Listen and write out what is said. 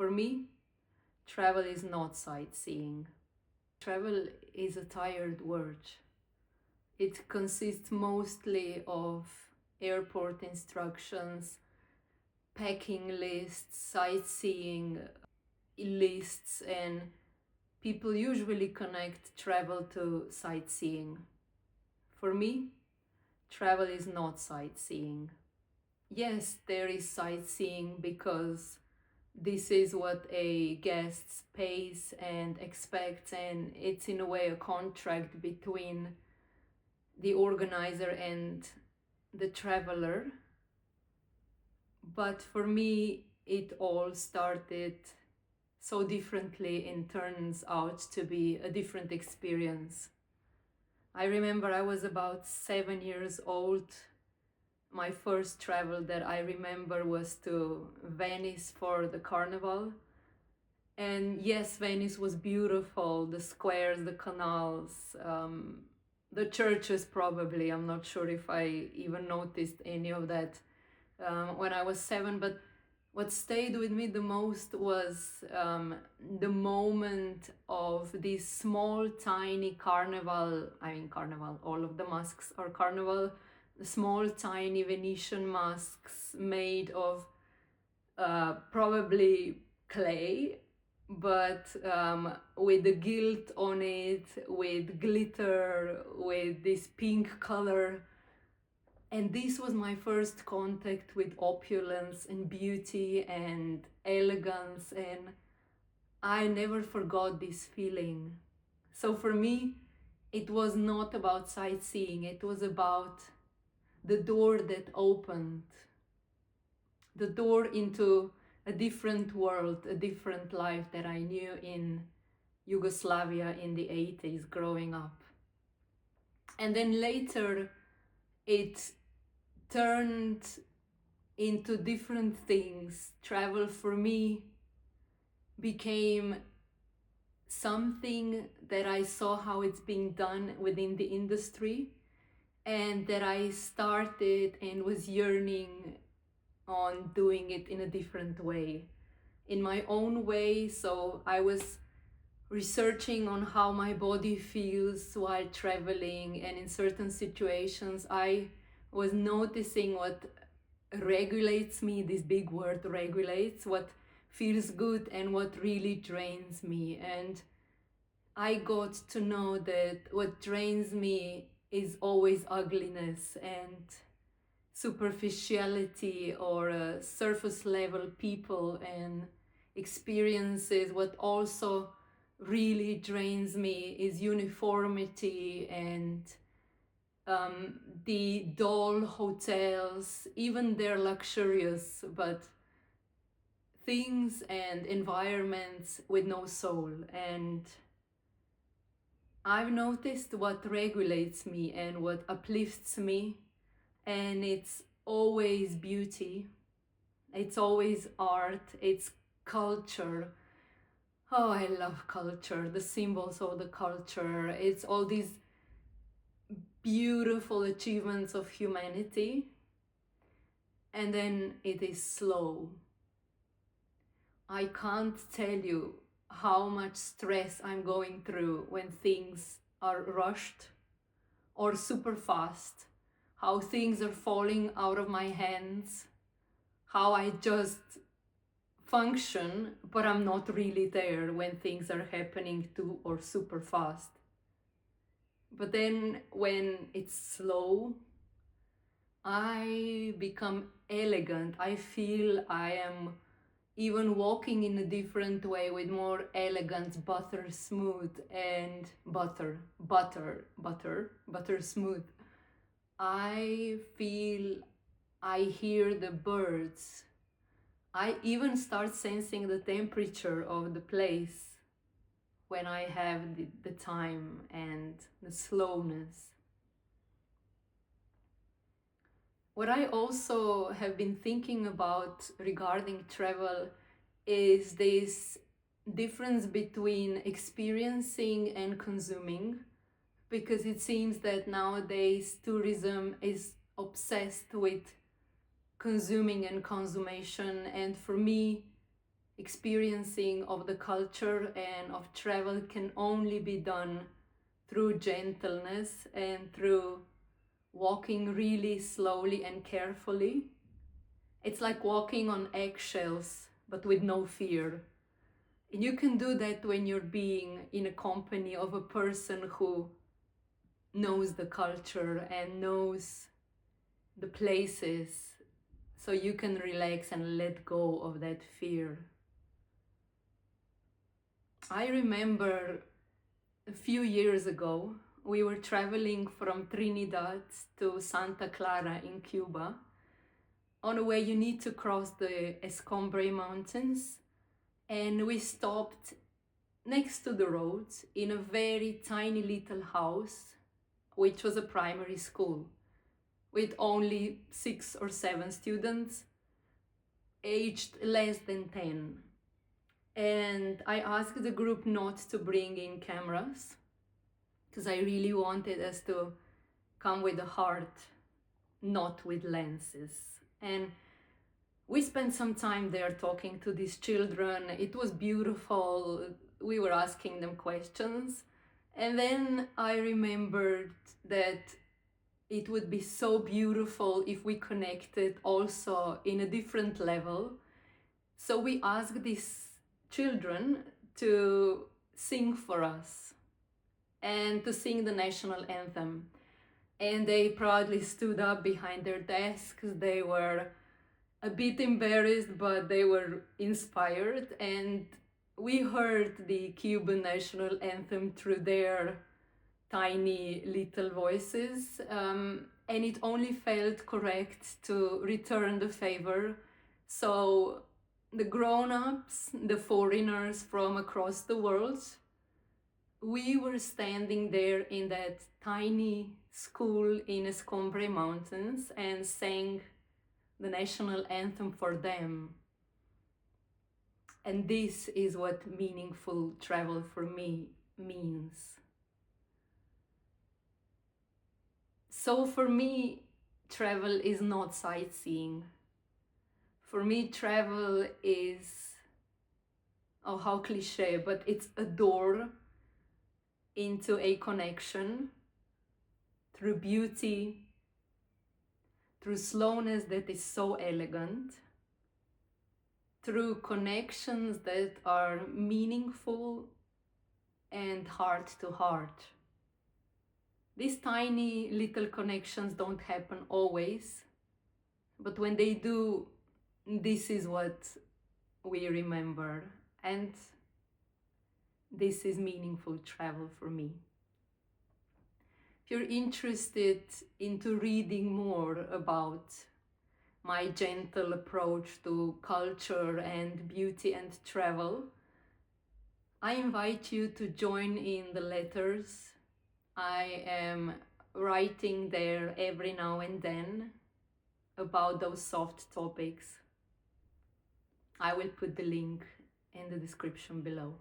For me, travel is not sightseeing. Travel is a tired word. It consists mostly of airport instructions, packing lists, sightseeing lists, and people usually connect travel to sightseeing. For me, travel is not sightseeing. Yes, there is sightseeing because this is what a guest pays and expects, and it's in a way a contract between the organizer and the traveler. But for me, it all started so differently and turns out to be a different experience. I remember I was about 7 years old. My first travel that I remember was to Venice for the carnival. And yes, Venice was beautiful, the squares, the canals, the churches probably. I'm not sure if I even noticed any of that when I was 7, but what stayed with me the most was the moment of this small, tiny carnival. I mean, carnival, all of the masks are carnival. The small, tiny Venetian masks made of probably clay, but with the gilt on it, with glitter, with this pink color. And this was my first contact with opulence and beauty and elegance, and I never forgot this feeling. So for me, it was not about sightseeing, it was about the door that opened, the door into a different world, a different life that I knew in Yugoslavia in the 80s growing up. And then later it turned into different things. Travel for me became something that I saw how it's being done within the industry, and that I started and was yearning on doing it in a different way, in my own way. So I was researching on how my body feels while traveling, and in certain situations I was noticing what regulates me, this big word regulates, what feels good and what really drains me. And I got to know that what drains me is always ugliness and superficiality, or surface level people and experiences. What also really drains me is uniformity and the dull hotels, even they're luxurious, but things and environments with no soul. And I've noticed what regulates me and what uplifts me, and it's always beauty, it's always art, it's culture. Oh, I love culture, the symbols of the culture. It's all these beautiful achievements of humanity, and then it is slow. I can't tell you how much stress I'm going through when things are rushed or super fast, how things are falling out of my hands, how I just function, but I'm not really there when things are happening too or super fast. But then when it's slow, I become elegant. I feel I am even walking in a different way with more elegance, butter smooth, and butter smooth. I feel, I hear the birds. I even start sensing the temperature of the place when I have the time and the slowness. What I also have been thinking about regarding travel is this difference between experiencing and consuming, because it seems that nowadays tourism is obsessed with consuming and consummation, and for me experiencing of the culture and of travel can only be done through gentleness and through walking really slowly and carefully. It's like walking on eggshells, but with no fear. And you can do that when you're being in a company of a person who knows the culture and knows the places, so you can relax and let go of that fear. I remember a few years ago, we were traveling from Trinidad to Santa Clara in Cuba. On the way, you need to cross the Escombre Mountains, and we stopped next to the road in a very tiny little house, which was a primary school, with only 6 or 7 students, aged less than 10. And I asked the group not to bring in cameras, because I really wanted us to come with a heart, not with lenses. And we spent some time there talking to these children. It was beautiful. We were asking them questions. And then I remembered that it would be so beautiful if we connected also in a different level. So we asked these children to sing for us and to sing the national anthem. And they proudly stood up behind their desks. They were a bit embarrassed, but they were inspired. And we heard the Cuban national anthem through their tiny little voices. And it only felt correct to return the favor. So the grown-ups, the foreigners from across the world, we were standing there in that tiny school in Escombre Mountains and sang the national anthem for them. And this is what meaningful travel for me means. So for me, travel is not sightseeing. For me, travel is, oh, how cliche, but it's a door into a connection through beauty, through slowness that is so elegant, through connections that are meaningful and heart to heart. These tiny little connections don't happen always, but when they do, this is what we remember, and this is meaningful travel for me. If you're interested into reading more about my gentle approach to culture and beauty and travel, I invite you to join in the letters. I am writing there every now and then about those soft topics. I will put the link in the description below.